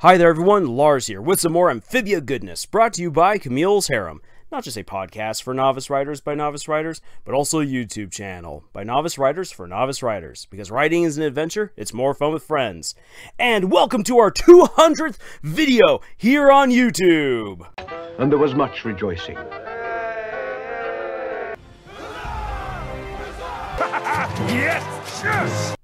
Hi there everyone, Lars here with some more Amphibia goodness, brought to you by Camille's Harem. Not just a podcast for novice writers by novice writers, but also a YouTube channel by novice writers for novice writers. Because writing is an adventure, it's more fun with friends. And welcome to our 200th video here on YouTube! And there was much rejoicing. Yes!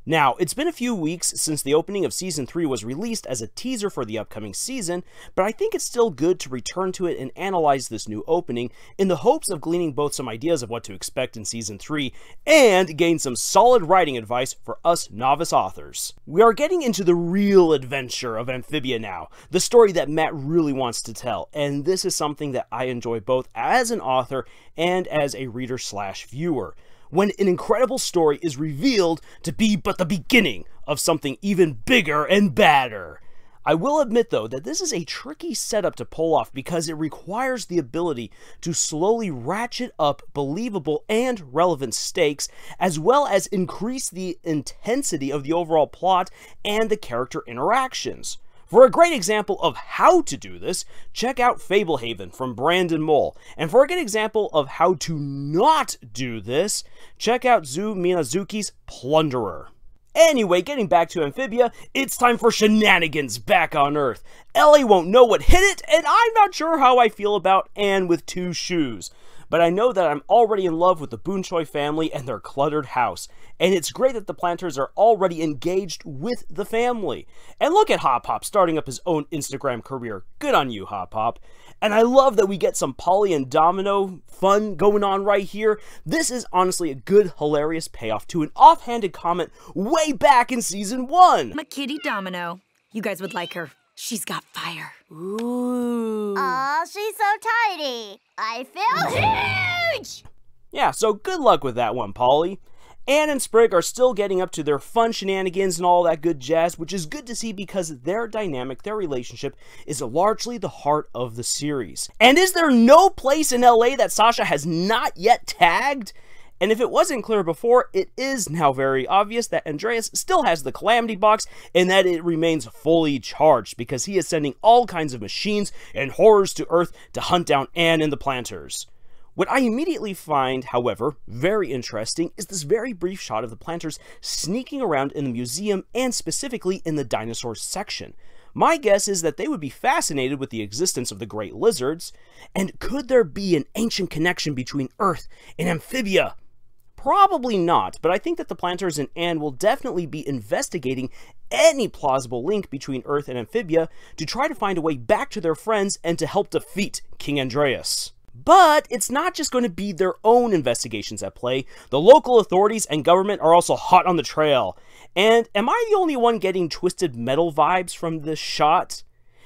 Now, it's been a few weeks since the opening of Season 3 was released as a teaser for the upcoming season, but I think it's still good to return to it and analyze this new opening in the hopes of gleaning both some ideas of what to expect in Season 3 and gain some solid writing advice for us novice authors. We are getting into the real adventure of Amphibia now, the story that Matt really wants to tell, and this is something that I enjoy both as an author and as a reader/viewer. When an incredible story is revealed to be but the beginning of something even bigger and badder. I will admit though that this is a tricky setup to pull off because it requires the ability to slowly ratchet up believable and relevant stakes, as well as increase the intensity of the overall plot and the character interactions. For a great example of how to do this, check out Fablehaven from Brandon Mole. And for a good example of how to not do this, check out Zu Minazuki's Plunderer. Anyway, getting back to Amphibia, it's time for shenanigans back on Earth. Ellie won't know what hit it, and I'm not sure how I feel about Anne with two shoes. But I know that I'm already in love with the Boonchoi family and their cluttered house. And it's great that the Planters are already engaged with the family. And look at Hop Hop starting up his own Instagram career. Good on you, Hop Hop. And I love that we get some Polly and Domino fun going on right here. This is honestly a good, hilarious payoff to an offhanded comment way back in Season 1. My kitty Domino. You guys would like her. She's got fire. Ooh. Aw, she's so tidy. I feel huge! Yeah, so good luck with that one, Polly. Anne and Sprig are still getting up to their fun shenanigans and all that good jazz, which is good to see because their dynamic, their relationship, is largely the heart of the series. And is there no place in LA that Sasha has not yet tagged? And if it wasn't clear before, it is now very obvious that Andreas still has the Calamity Box and that it remains fully charged because he is sending all kinds of machines and horrors to Earth to hunt down Anne and the Planters. What I immediately find, however, very interesting is this very brief shot of the Planters sneaking around in the museum and specifically in the dinosaurs section. My guess is that they would be fascinated with the existence of the great lizards, and could there be an ancient connection between Earth and Amphibia? Probably not, but I think that the Planters and Anne will definitely be investigating any plausible link between Earth and Amphibia to try to find a way back to their friends and to help defeat King Andreas. But it's not just going to be their own investigations at play. The local authorities and government are also hot on the trail. And am I the only one getting Twisted Metal vibes from this shot?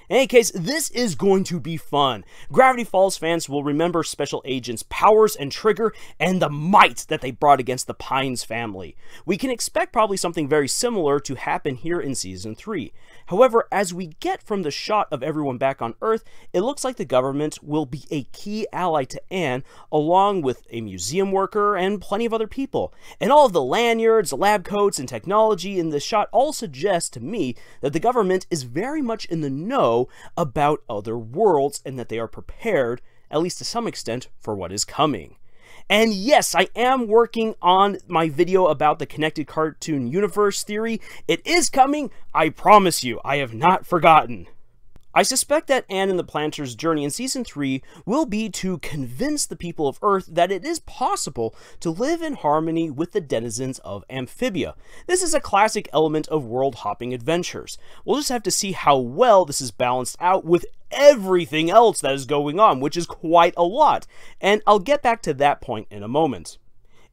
In any case, this is going to be fun. Gravity Falls fans will remember Special Agents' powers and trigger and the might that they brought against the Pines family. We can expect probably something very similar to happen here in Season 3. However, as we get from the shot of everyone back on Earth, it looks like the government will be a key ally to Anne, along with a museum worker and plenty of other people. And all of the lanyards, lab coats, and technology in this shot all suggest to me that the government is very much in the know about other worlds and that they are prepared, at least to some extent, for what is coming. And yes, I am working on my video about the connected cartoon universe theory. It is coming, I promise you, I have not forgotten. I suspect that Anne and the Planters' journey in Season 3 will be to convince the people of Earth that it is possible to live in harmony with the denizens of Amphibia. This is a classic element of world-hopping adventures. We'll just have to see how well this is balanced out with everything else that is going on, which is quite a lot, and I'll get back to that point in a moment.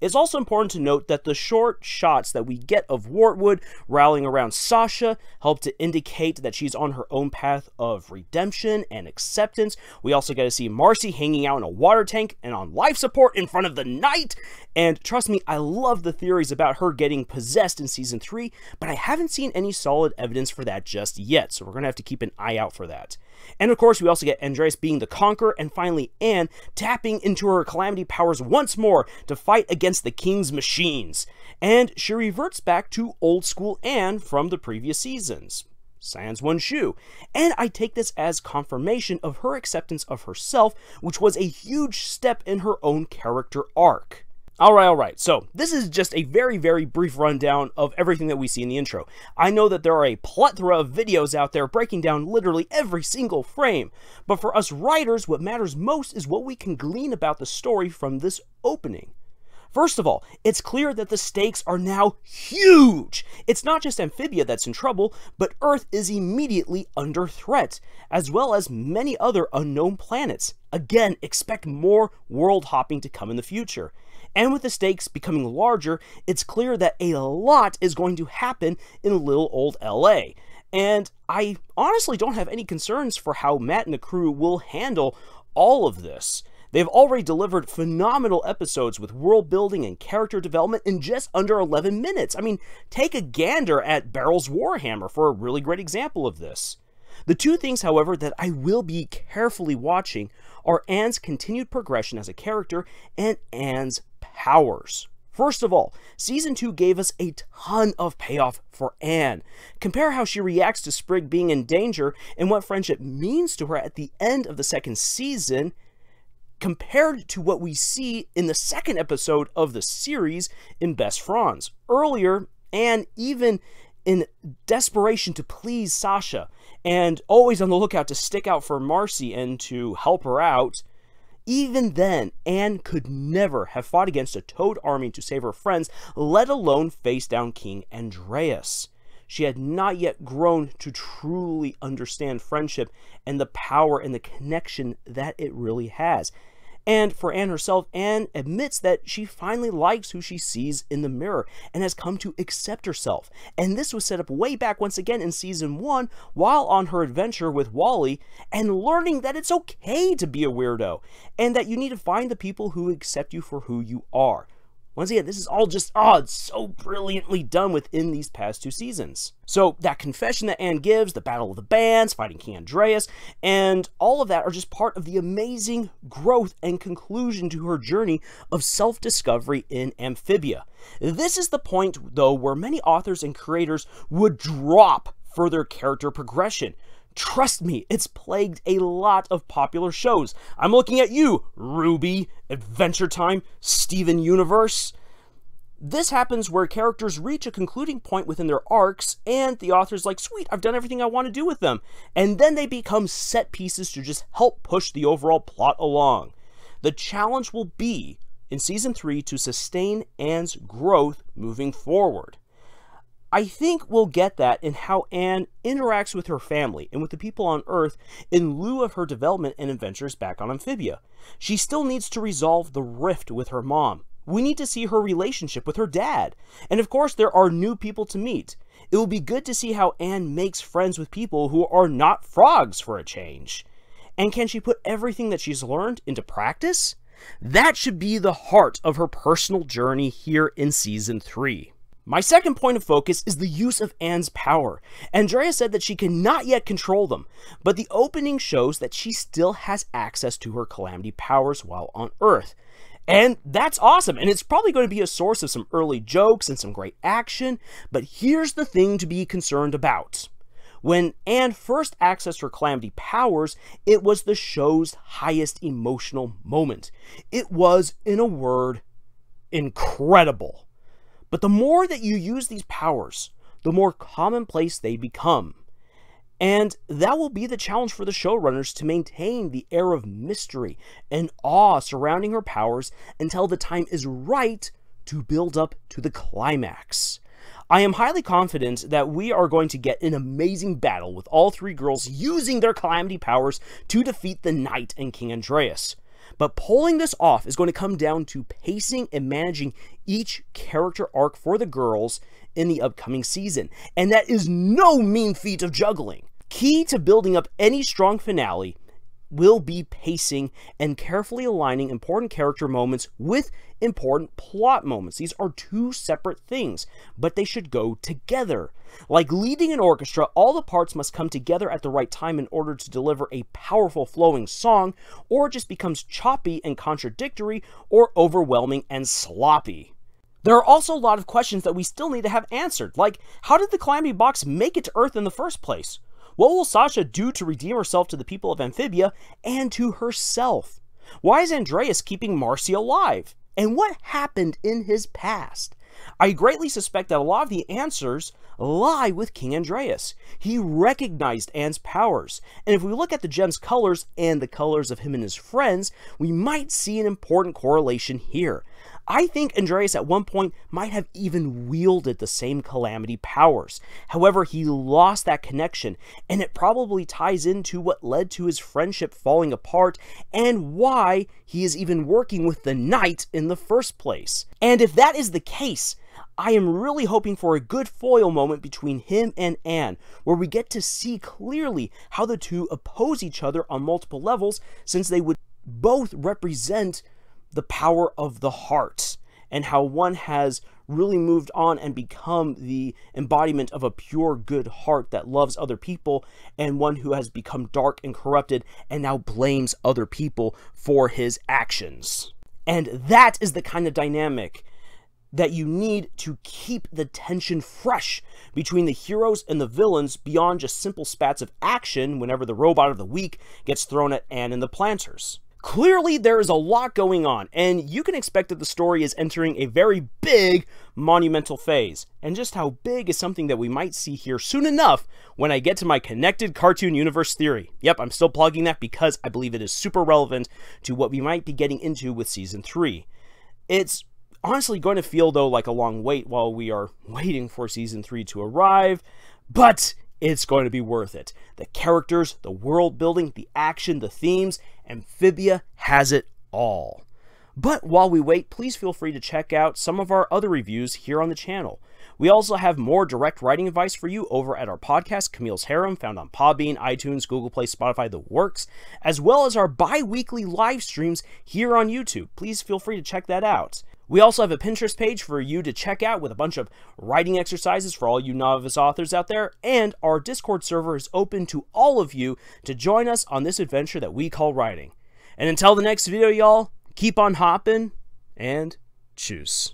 It's also important to note that the short shots that we get of Wartwood rallying around Sasha help to indicate that she's on her own path of redemption and acceptance. We also get to see Marcy hanging out in a water tank and on life support in front of the Knight. And trust me, I love the theories about her getting possessed in Season 3, but I haven't seen any solid evidence for that just yet, so we're going to have to keep an eye out for that. And of course, we also get Andreas being the Conqueror, and finally Anne tapping into her Calamity powers once more to fight against the King's machines. And she reverts back to old school Anne from the previous seasons. sans one shoe. And I take this as confirmation of her acceptance of herself, which was a huge step in her own character arc. Alright, so this is just a very, very brief rundown of everything that we see in the intro. I know that there are a plethora of videos out there breaking down literally every single frame, but for us writers, what matters most is what we can glean about the story from this opening. First of all, it's clear that the stakes are now huge! It's not just Amphibia that's in trouble, but Earth is immediately under threat, as well as many other unknown planets. Again, expect more world hopping to come in the future. And with the stakes becoming larger, it's clear that a lot is going to happen in little old LA. And I honestly don't have any concerns for how Matt and the crew will handle all of this. They've already delivered phenomenal episodes with world building and character development in just under 11 minutes. I mean, take a gander at Barrel's Warhammer for a really great example of this. The two things, however, that I will be carefully watching are Anne's continued progression as a character and Anne's powers. First of all, Season 2 gave us a ton of payoff for Anne. Compare how she reacts to Sprig being in danger and what friendship means to her at the end of the second season, compared to what we see in the second episode of the series in Best Franz. Earlier, Anne, even in desperation to please Sasha, and always on the lookout to stick out for Marcy and to help her out, even then, Anne could never have fought against a Toad army to save her friends, let alone face down King Andreas. She had not yet grown to truly understand friendship and the power and the connection that it really has. And for Anne herself, Anne admits that she finally likes who she sees in the mirror and has come to accept herself. And this was set up way back once again in Season 1 while on her adventure with Wally and learning that it's okay to be a weirdo and that you need to find the people who accept you for who you are. Once again, this is all just, it's so brilliantly done within these past two seasons. So that confession that Anne gives, the Battle of the Bands, fighting King Andreas, and all of that are just part of the amazing growth and conclusion to her journey of self-discovery in Amphibia. This is the point, though, where many authors and creators would drop further character progression. Trust me, it's plagued a lot of popular shows. I'm looking at you, Ruby, Adventure Time, Steven Universe. This happens where characters reach a concluding point within their arcs, and the author's like, sweet, I've done everything I want to do with them. And then they become set pieces to just help push the overall plot along. The challenge will be, in Season 3, to sustain Anne's growth moving forward. I think we'll get that in how Anne interacts with her family and with the people on Earth in lieu of her development and adventures back on Amphibia. She still needs to resolve the rift with her mom. We need to see her relationship with her dad. And of course, there are new people to meet. It will be good to see how Anne makes friends with people who are not frogs for a change. And can she put everything that she's learned into practice? That should be the heart of her personal journey here in Season 3. My second point of focus is the use of Anne's power. Andrea said that she cannot yet control them, but the opening shows that she still has access to her calamity powers while on Earth. And that's awesome, and it's probably going to be a source of some early jokes and some great action, but here's the thing to be concerned about. When Anne first accessed her calamity powers, it was the show's highest emotional moment. It was, in a word, incredible. But the more that you use these powers, the more commonplace they become. And that will be the challenge for the showrunners, to maintain the air of mystery and awe surrounding her powers until the time is right to build up to the climax. I am highly confident that we are going to get an amazing battle with all three girls using their calamity powers to defeat the Knight and King Andreas. But pulling this off is going to come down to pacing and managing each character arc for the girls in the upcoming season. And that is no mean feat of juggling. Key to building up any strong finale will be pacing and carefully aligning important character moments with important plot moments. These are two separate things, but they should go together. Like leading an orchestra, all the parts must come together at the right time in order to deliver a powerful flowing song, or it just becomes choppy and contradictory, or overwhelming and sloppy. There are also a lot of questions that we still need to have answered, like how did the Calamity Box make it to Earth in the first place? What will Sasha do to redeem herself to the people of Amphibia and to herself? Why is Andreas keeping Marcy alive? And what happened in his past? I greatly suspect that a lot of the answers lie with King Andreas. He recognized Anne's powers, and if we look at the gem's colors and the colors of him and his friends, we might see an important correlation here. I think Andreas at one point might have even wielded the same Calamity powers. However, he lost that connection, and it probably ties into what led to his friendship falling apart and why he is even working with the Knight in the first place. And if that is the case, I am really hoping for a good foil moment between him and Anne, where we get to see clearly how the two oppose each other on multiple levels, since they would both represent the power of the heart, and how one has really moved on and become the embodiment of a pure good heart that loves other people, and one who has become dark and corrupted and now blames other people for his actions. And that is the kind of dynamic that you need to keep the tension fresh between the heroes and the villains beyond just simple spats of action whenever the robot of the week gets thrown at Anne and the Planters. Clearly, there is a lot going on, and you can expect that the story is entering a very big, monumental phase. And just how big is something that we might see here soon enough when I get to my connected cartoon universe theory. Yep, I'm still plugging that because I believe it is super relevant to what we might be getting into with Season 3. It's honestly going to feel, though, like a long wait while we are waiting for Season 3 to arrive, but it's going to be worth it. The characters, the world building, the action, the themes, Amphibia has it all. But while we wait, please feel free to check out some of our other reviews here on the channel. We also have more direct writing advice for you over at our podcast, Camille's Harem, found on Podbean, iTunes, Google Play, Spotify, the works, as well as our bi-weekly live streams here on YouTube. Please feel free to check that out. We also have a Pinterest page for you to check out with a bunch of writing exercises for all you novice authors out there, and our Discord server is open to all of you to join us on this adventure that we call writing. And until the next video, y'all, keep on hopping, and tschüss.